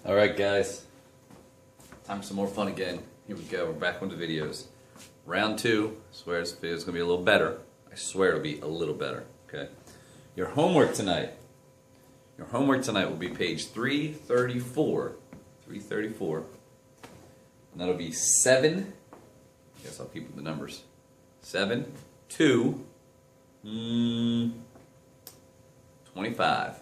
Alright guys, time for some more fun again. Here we go, we're back on the videos. Round 2, I swear this video is going to be a little better. I swear it'll be a little better, okay? Your homework tonight will be page 334. 334. And that'll be 7, I guess I'll keep with the numbers. 7, 2, 25.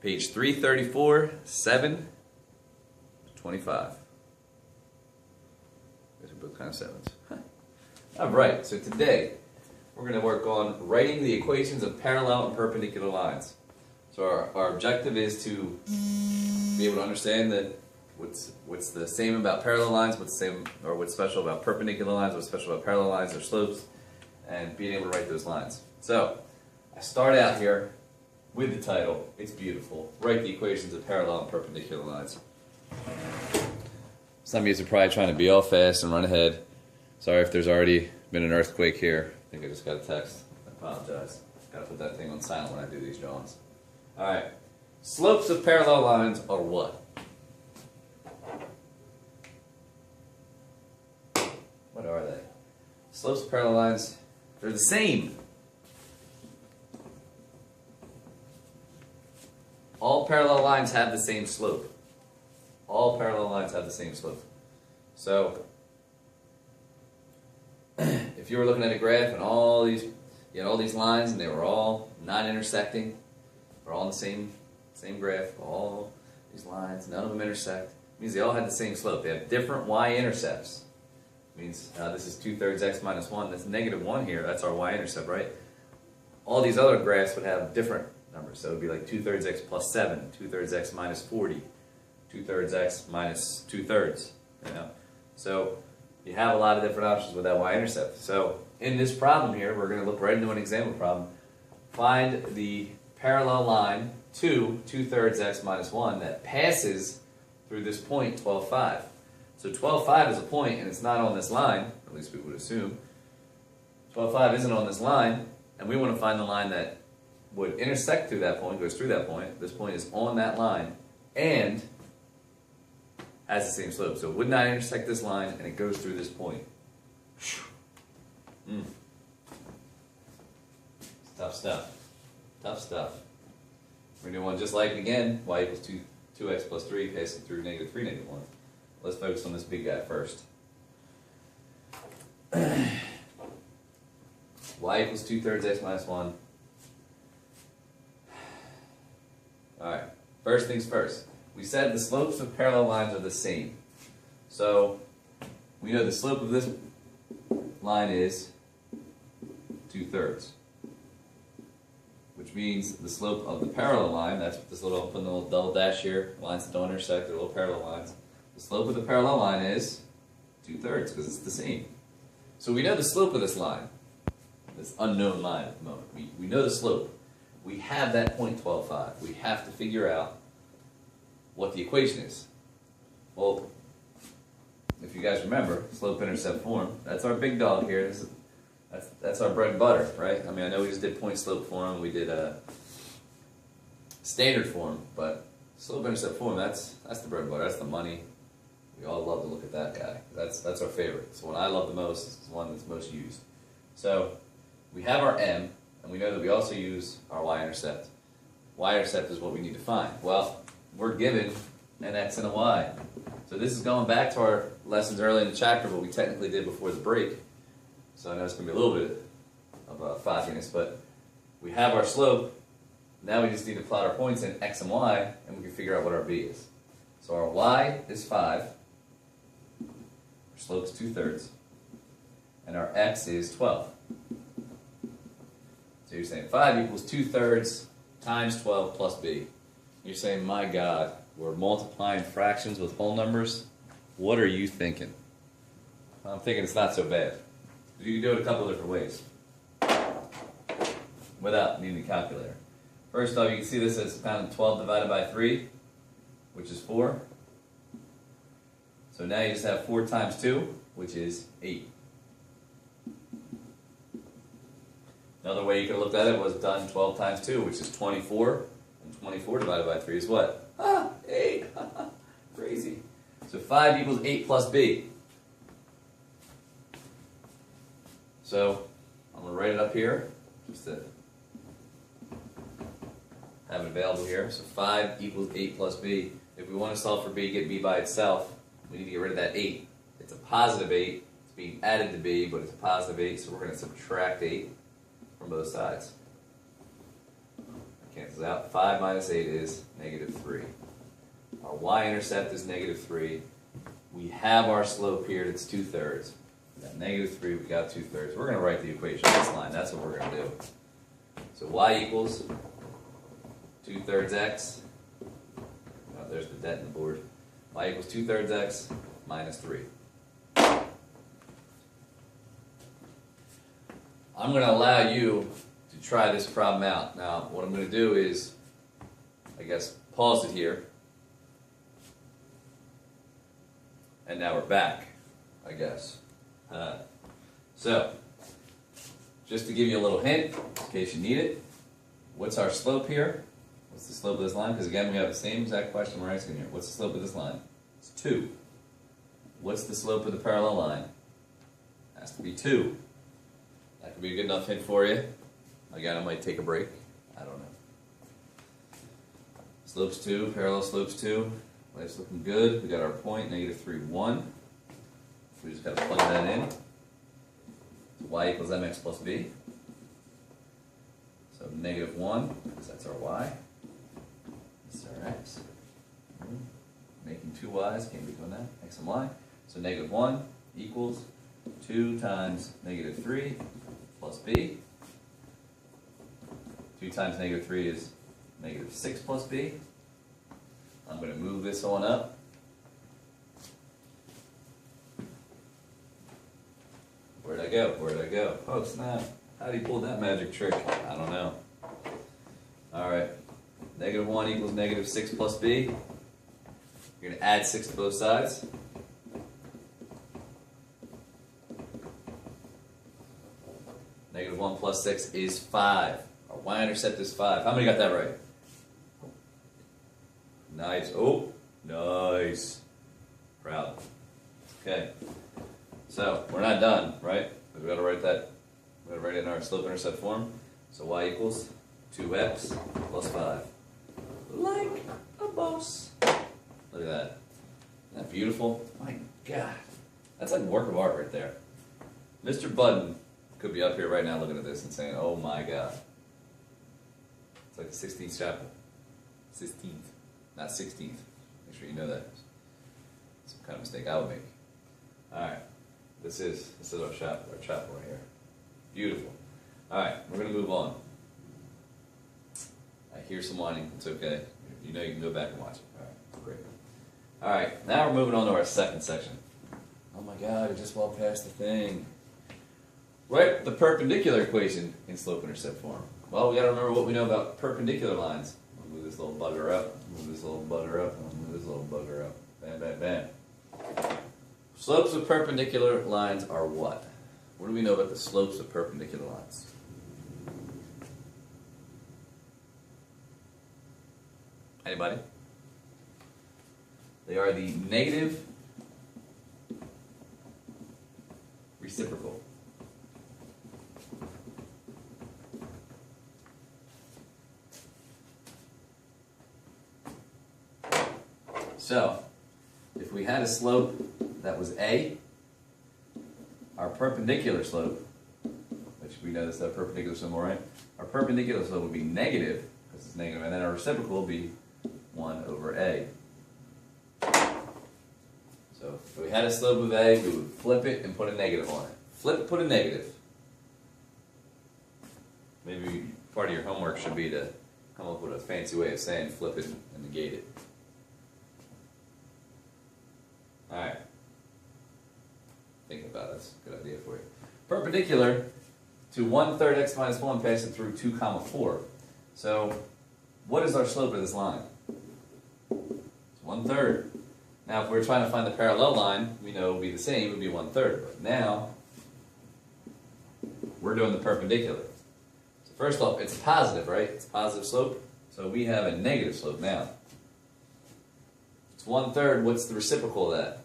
Page 334, 7, 25. Those are both kind of 7s. Alright, so today we're going to work on writing the equations of parallel and perpendicular lines. So our objective is to be able to understand that what's the same about parallel lines, what's special about perpendicular lines, what's special about parallel lines or slopes, and being able to write those lines. So I start out here with the title. It's beautiful. Write the equations of parallel and perpendicular lines. Some of you are probably trying to be all fast and run ahead. Sorry if there's already been an earthquake here. I think I just got a text. I apologize. Gotta put that thing on silent when I do these drawings. Alright. Slopes of parallel lines are what? What are they? Slopes of parallel lines, they're the same. All parallel lines have the same slope. All parallel lines have the same slope. So, if you were looking at a graph and you had all these lines and they were all not intersecting, they're all on the same graph, all these lines, none of them intersect, it means they all have the same slope. They have different y-intercepts. It means this is 2/3 x minus 1. That's -1 here. That's our y-intercept, right? All these other graphs would have different numbers. So it would be like 2/3 x plus 7, 2/3 x minus 40, 2/3 x minus 2/3. You know? So you have a lot of different options with that y-intercept. So in this problem here, we're going to look right into an example problem. Find the parallel line to 2/3 x minus 1 that passes through this point 12,5. So 12,5 is a point and it's not on this line, at least we would assume. 12,5 isn't on this line, and we want to find the line that would intersect through that point, goes through that point. This point is on that line and has the same slope. So it would not intersect this line and it goes through this point. Tough stuff. Tough stuff. We're going to do one just like it again. Y equals 2x plus 3 passing through -3, -1. Let's focus on this big guy first. Y equals 2/3 x minus 1. Alright, first things first. We said the slopes of parallel lines are the same. So, we know the slope of this line is 2/3. Which means the slope of the parallel line, that's what this little, I'll put in a little double dash here, lines that don't intersect, they're little parallel lines. The slope of the parallel line is 2/3 because it's the same. So we know the slope of this line, this unknown line at the moment. We know the slope. We have that point 12,5. We have to figure out what the equation is. Well, if you guys remember, slope-intercept form, that's our big dog here. That's our bread and butter, right? I mean, I know we just did point slope form, we did a standard form, but slope-intercept form, that's the bread and butter, that's the money. We all love to look at that guy. That's our favorite. It's the one I love the most. It's the one that's most used. So we have our m, and we know that we also use our y-intercept. Y-intercept is what we need to find. Well, we're given an x and a y. So this is going back to our lessons early in the chapter, what we technically did before the break. So I know it's going to be a little bit of fogginess, but we have our slope. Now we just need to plot our points in x and y, and we can figure out what our b is. So our y is 5, our slope is 2/3, and our x is 12. So you're saying 5 equals 2/3 times 12 plus b. You're saying, my God, we're multiplying fractions with whole numbers? What are you thinking? I'm thinking it's not so bad. You can do it a couple different ways without needing a calculator. First off, you can see this as pound 12 divided by 3, which is 4. So now you just have 4 times 2, which is 8. Another way you could have looked at it was done 12 times 2, which is 24. And 24 divided by 3 is what? 8. crazy. So 5 equals 8 plus b. So I'm going to write it up here, just to have it available here. So 5 equals 8 plus b. If we want to solve for b, get b by itself, we need to get rid of that 8. It's a positive 8. It's being added to b, but it's a positive 8, so we're going to subtract 8 from both sides. That cancels out. 5 minus 8 is negative 3. Our y-intercept is negative 3. We have our slope here, that's 2/3. We got negative 3, we got 2/3. We're going to write the equation on this line. That's what we're going to do. So y equals 2/3 x. Oh, there's the dent in the board. Y equals 2/3 x minus 3. I'm going to allow you to try this problem out. Now, what I'm going to do is, I guess, pause it here. And now we're back, I guess. So, just to give you a little hint, in case you need it, what's our slope here? What's the slope of this line? Because again, we have the same exact question we're asking here. What's the slope of this line? It's 2. What's the slope of the parallel line? It has to be 2. That could be a good enough hint for you. Again, I might take a break. I don't know. Slope's 2, parallel slope's 2. Life's looking good. We got our point, negative 3, 1. So we just got to plug that in. So y equals mx plus b. So negative 1, because that's our y. This is our x. Making 2 y's, can't be doing that. X and y. So negative 1 equals 2 times negative 3 plus b. 2 times negative 3 is negative 6 plus b. I'm going to move this on up. Where'd I go? Where'd I go? Oh, snap. How do you pull that magic trick? I don't know. Alright. Negative 1 equals negative 6 plus b. You're going to add 6 to both sides. Negative 1 plus 6 is 5. Our y-intercept is 5. How many got that right? Nice. Oh, nice. Proud. Okay. So, we're not done, right? We've got to write that. We've got to write it in our slope-intercept form. So y equals 2x plus 5. Like a boss. Look at that. Isn't that beautiful? My God. That's like a work of art right there. Mr. Budden could be up here right now looking at this and saying, oh my God. It's like the 16th chapter. 16th. Not 16th. Make sure you know that. Some kind of mistake I would make. Alright. This is our chapel right here. Beautiful. Alright, we're going to move on. I hear some whining. It's okay. You know you can go back and watch it. Alright, great. Alright, now we're moving on to our second section. Oh my God, we just walked past the thing. Write the perpendicular equation in slope-intercept form. Well, we got to remember what we know about perpendicular lines. We'll move this little bugger up. Move this little bugger up. Move this little bugger up. Bam, bam, bam. Slopes of perpendicular lines are what? What do we know about the slopes of perpendicular lines? Anybody? They are the negative reciprocal. So, if we had a slope that was A, our perpendicular slope, which we know that's that perpendicular symbol, right? Our perpendicular slope would be negative, because it's negative, and then our reciprocal would be 1 over A. So, if we had a slope of A, we would flip it and put a negative on it. Flip, put a negative. Maybe part of your homework should be to come up with a fancy way of saying flip it and negate it. Alright. Think about it. That's a good idea for you. Perpendicular to 1/3 x minus 1 passing through 2 comma 4. So, what is our slope of this line? It's 1/3. Now, if we're trying to find the parallel line, we know it would be the same. It would be 1/3. But now, we're doing the perpendicular. So first off, it's positive, right? It's a positive slope. So we have a negative slope now. It's It's 1/3. What's the reciprocal of that?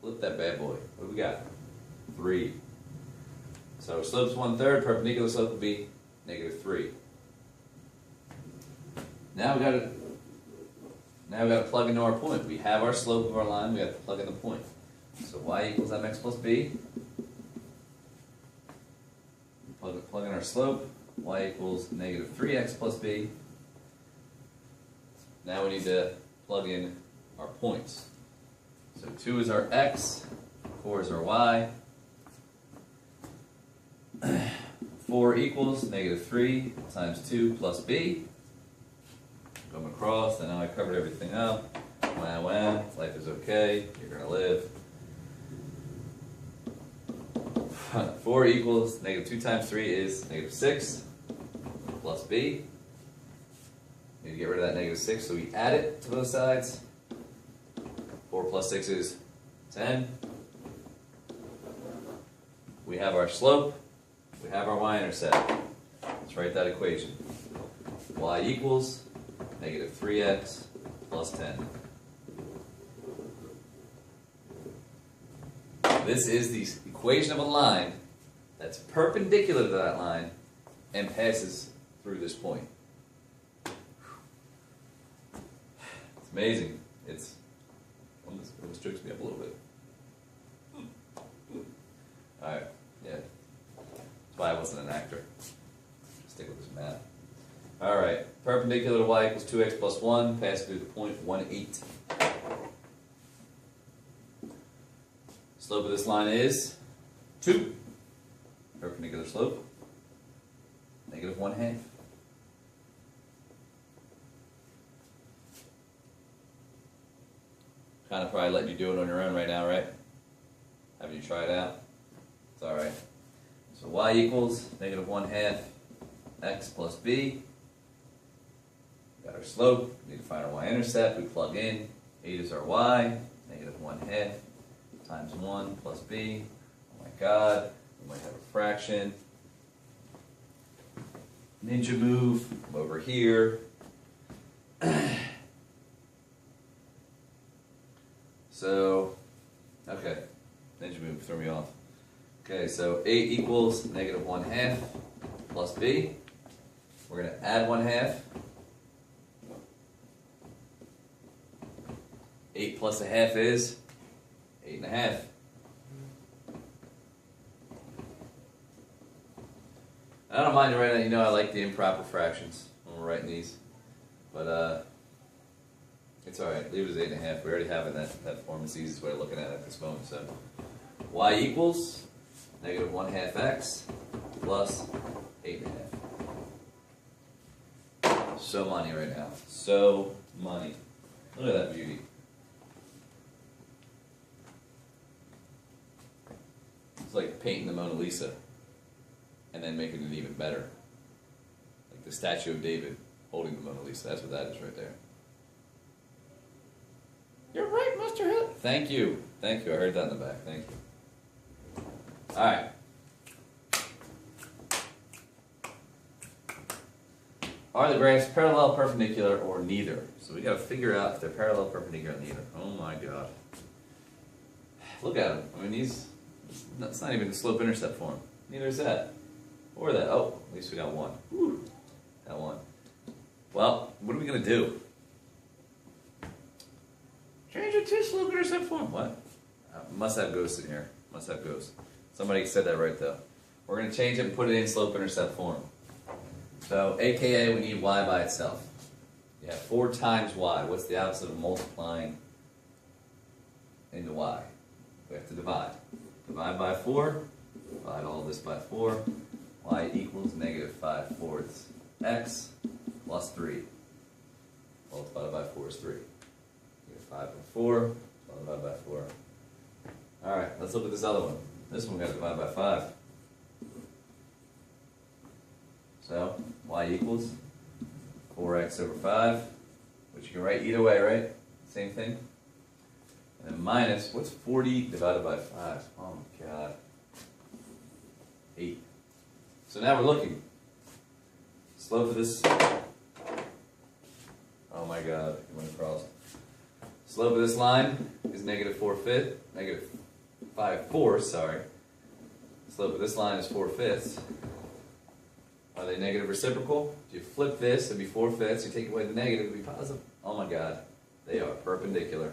Flip that bad boy. What do we got? 3. So slope's 1/3. Perpendicular slope would be -3. Now we got to plug into our point. We have our slope of our line. We have to plug in the point. So y equals mx plus b. Plug in our slope. Y equals -3x plus b. Now we need to plug in our points. So 2 is our x, 4 is our y. 4 equals -3 times 2 plus b. Come across, and now I covered everything up. Wah, life is okay, you're gonna live. 4 equals -2 times 3 is -6 plus b. Need to get rid of that -6, so we add it to both sides. 4 plus 6 is 10. We have our slope, we have our y-intercept. Let's write that equation. Y equals -3x plus 10. This is the equation of a line that's perpendicular to that line and passes through this point. It's amazing. It almost jokes me up a little bit. Alright, yeah. That's why I wasn't an actor. Stick with this math. Alright, perpendicular to y equals 2x plus 1, pass through the point 1/8. Slope of this line is 2. Perpendicular slope, -1/2. Kind of probably letting you do it on your own right now, right? Having you try it out? It's alright. So y equals -1/2 x plus b. Got our slope, we need to find our y-intercept, we plug in, 8 is our y, -1/2 times 1 plus b. Oh my god, we might have a fraction. Ninja move, come over here. So, okay, ninja move, throw me off. Okay, so 8 equals -1/2 plus b. We're going to add 1/2. 8 plus 1/2 is 8.5. I don't mind writing that. You know I like the improper fractions when we're writing these. But it's alright. Leave it as 8.5. We already have it in that form. It's the easiest way of looking at it at this moment. So y equals -1/2 x plus 8.5. So money right now. So money. Look at that beauty. It's like painting the Mona Lisa and then making it even better. Like the statue of David holding the Mona Lisa. That's what that is right there. You're right, Mr. Hill. Thank you. Thank you. I heard that in the back. Thank you. Alright. Are the graphs parallel, perpendicular, or neither? So we got to figure out if they're parallel, perpendicular, or neither. Oh my god. Look at them. I mean, that's not even the slope-intercept form. Neither is that. Or that. Oh, at least we got one. Whew. Got one. Well, what are we going to do? Change it to slope-intercept form. What? Must have ghosts in here. Must have ghosts. Somebody said that right, though. We're going to change it and put it in slope-intercept form. So, AKA, we need y by itself. You have 4 times y. What's the opposite of multiplying into y? We have to divide. Divide by 4. Divide all this by 4. Y equals -5/4 x plus 3. Multiplied by 4 is 3. -5 by 4. Divided by 4. Alright, let's look at this other one. This one we got to divide by 5. So, y equals 4x over 5, which you can write either way, right? Same thing. And then minus, what's 40 divided by 5? Oh my god. 8. So now we're looking. Slope of this. Oh my god, it went across. Slope of this line is negative 5/4, sorry. Slope of this line is 4/5. Are they negative reciprocal? If you flip this, it'd be 4/5. You take away the negative, it'd be positive. Oh my God, they are perpendicular.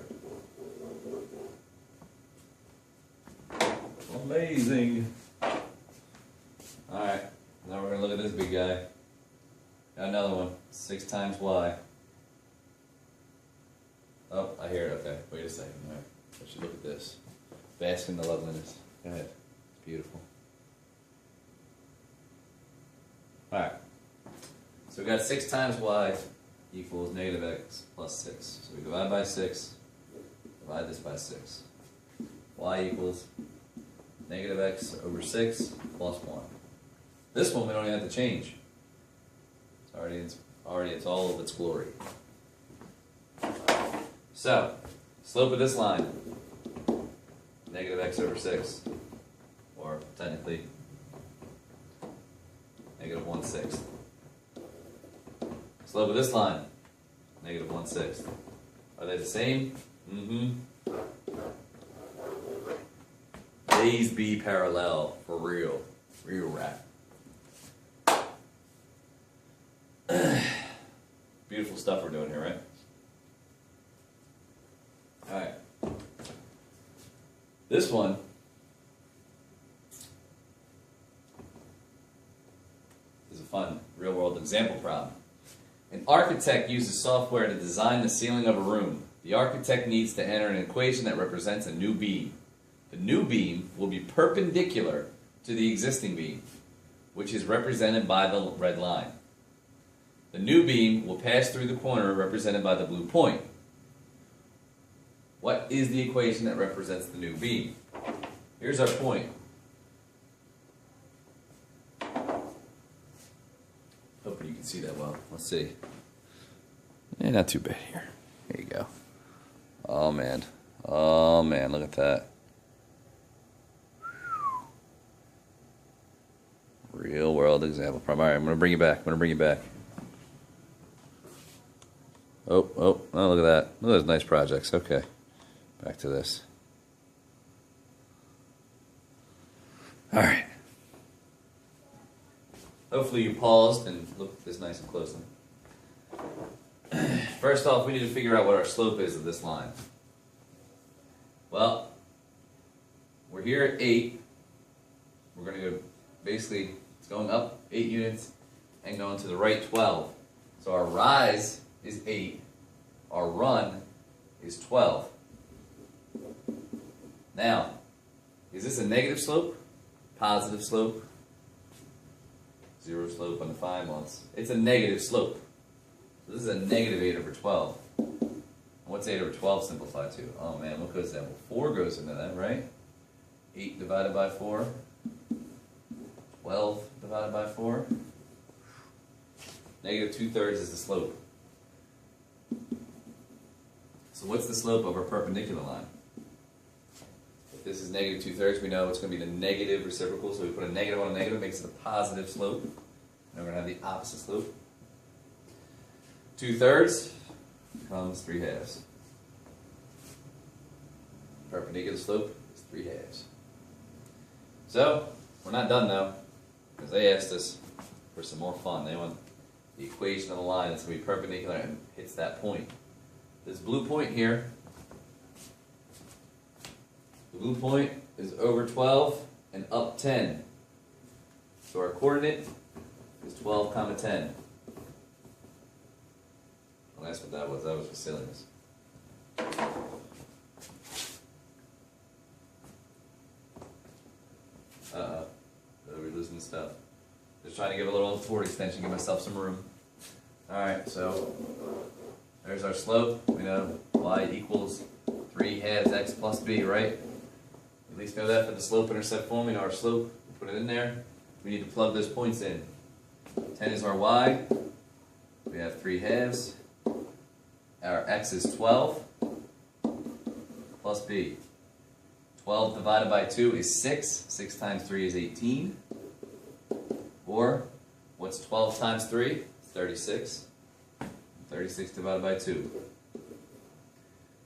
Amazing. Alright, now we're going to look at this big guy. Got another one. 6 times y. Oh, I hear it. Okay, wait a second. All right. I should look at this. Bask in the loveliness. Go ahead. It's beautiful. Alright. So we got 6 times y equals negative x plus 6. So we divide by 6. Divide this by 6. Y equals negative x over 6 plus 1. This one we don't even have to change. It's already all of its glory. So, slope of this line, negative x over 6, or technically, negative 1/6. Slope of this line, negative 1/6. Are they the same? Mm-hmm. These be parallel, for real. Real rap. Beautiful stuff we're doing here, right? Alright. This one is a fun real-world example problem. An architect uses software to design the ceiling of a room. The architect needs to enter an equation that represents a new beam. The new beam will be perpendicular to the existing beam, which is represented by the red line. The new beam will pass through the corner represented by the blue point. What is the equation that represents the new beam? Here's our point. Hoping you can see that well. Let's see. Yeah, not too bad here. Here you go. Oh man. Oh man, look at that. Real world example problem. Alright, I'm going to bring you back. Oh, look at that. Look at those nice projects. Okay. Back to this. Alright. Hopefully you paused and looked at this nice and closely. First off, we need to figure out what our slope is of this line. Well, we're here at 8. We're going to go, basically, it's going up 8 units and going to the right 12. So our rise is 8. Our run is 12. Now, is this a negative slope? Positive slope? Zero slope undefined months. It's a negative slope. So this is a negative 8 over 12. What's 8 over 12 simplified to? Oh man, what goes down? Well, 4 goes into that, right? 8 divided by 4. 12 divided by 4. Negative 2/3 is the slope. So what's the slope of our perpendicular line? If this is negative 2/3, we know it's going to be the negative reciprocal, so we put a negative on a negative, makes it a positive slope. And we're going to have the opposite slope. 2/3 becomes 3/2. Perpendicular slope is 3/2. So, we're not done though, because they asked us for some more fun. They want the equation of the line that's going to be perpendicular and hits that point. This blue point here, the blue point is over 12 and up 10. So our coordinate is 12, 10. Well, that's what that was. That was for silliness. We're losing the stuff. Just trying to give a little forward extension, give myself some room. Alright, so there's our slope. We know y equals 3/2 x plus b, right? At least know that for the slope-intercept form. We know our slope. We put it in there. We need to plug those points in. 10 is our y. We have 3/2. Our x is 12 plus b. 12 divided by 2 is 6. 6 times 3 is 18. Or, what's 12 times 3? 36. 36 divided by 2.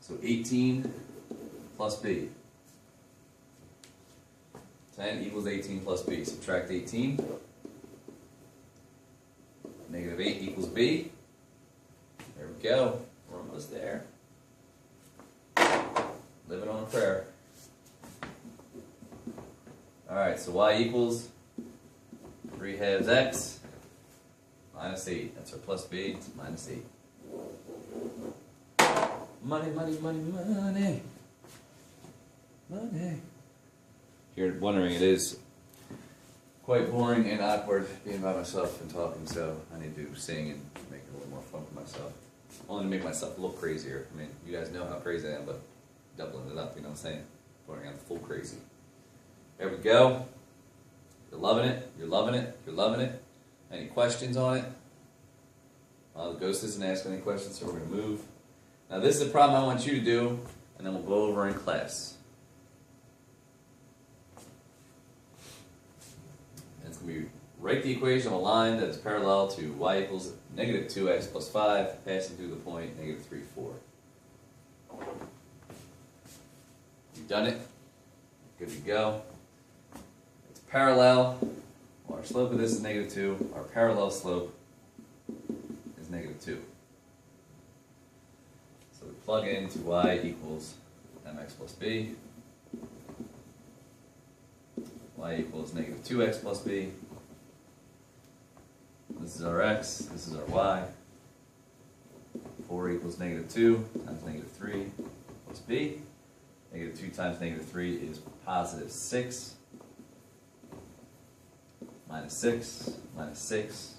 So 18 plus b. 10 equals 18 plus b. Subtract 18. Negative 8 equals b. There we go. We're almost there. Living on a prayer. Alright, so y equals 3 halves x minus 8. That's our plus b. It's minus 8. Money, money, money, money. Money. If you're wondering, it is quite boring and awkward being by myself and talking, so I need to sing and make it a little more fun for myself. Only to make myself look crazier. I mean, you guys know how crazy I am, but doubling it up, you know what I'm saying? Going on full crazy. There we go. You're loving it. You're loving it. You're loving it. Any questions on it? The ghost isn't asking any questions, so we're going to move. Now this is the problem I want you to do, and then we'll go over in class. And it's going to be write the equation of a line that is parallel to y equals negative 2x plus 5, passing through the point negative 3, 4. You've done it. Good to go. It's parallel. Well, our slope of this is negative 2. Our parallel slope is negative 2. So we plug into y equals mx plus b. Y equals negative 2x plus b. This is our x, this is our y. 4 equals negative 2 times negative 3 plus b. Negative 2 times negative 3 is positive 6. Minus 6, minus 6.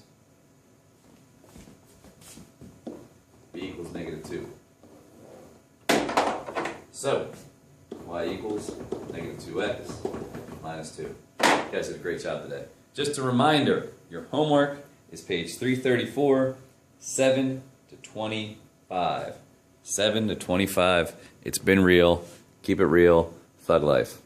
B equals negative 2. So, y equals negative 2x minus 2. You guys did a great job today. Just a reminder, your homework is page 334, 7 to 25. 7 to 25. It's been real. Keep it real. Thug life.